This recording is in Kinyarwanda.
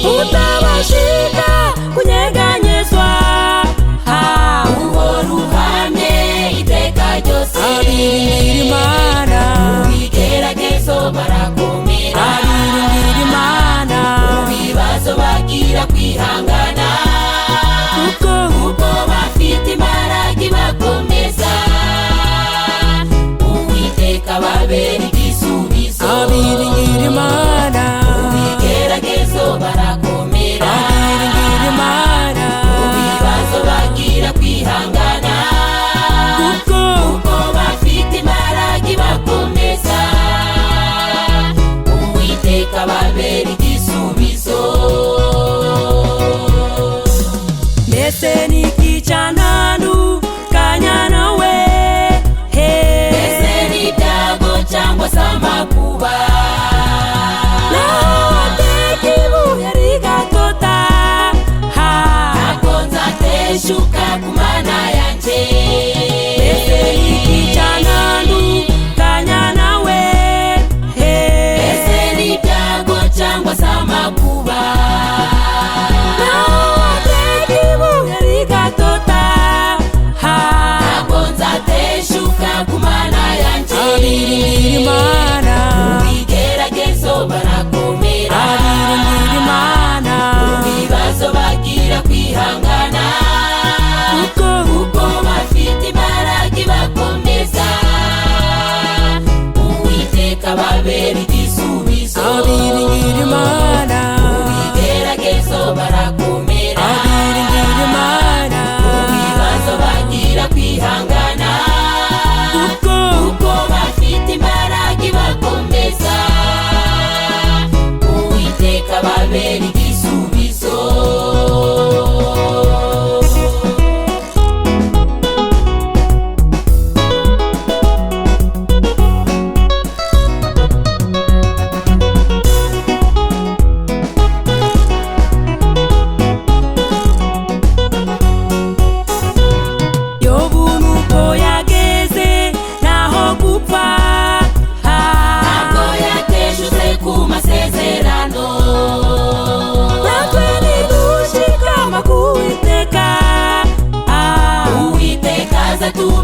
utabashika kunyeganyezwa, uhora uhamye iteka ryose. abiringira Imana mu bigeragezo barakomera, abiringira Imana mu bibazo bagira kwihangana, kuko bafite imbaraga ibakomeza. Uwiteka babera igisubizo, abiringira Imana mu bigeragezo barakomera, abiringira Imana mu bibazo bagira kwihangana, kuko bafite imbaraga ibakomeza. Uwiteka babera igisubizo. mbese niki cyanandukanya nawe? Ese ni ibyago cyangwa se amakuba, wateka ibuye rigatota, ntabwo nzateshuka ku Mana yanjye. mbese niki cyanandukanya nawe? Ese ni ibyago cyangwa se amakuba, wateka ibuye rigatota, ntabwo nzateshuka ku Mana yanjye. abiringira Imana mu bigeragezo barakomera, abiringira Imana mu bibazo bagira kwihangana, kuko bafite imbaraga ibakomeza. Uwiteka babera igisubizo, abiringira Imana mu bigeragezo barakomera, abiringira Imana mu bibazo bagira kwihangana, kuko bafite imbaraga ibakomeza. Uwiteka babera igisubizo. Yobu nuko yageze naho gupfa, Ntabwo yateshutse ku masezerano, natwe nidushikama ku Uwiteka, Uwiteka azatubera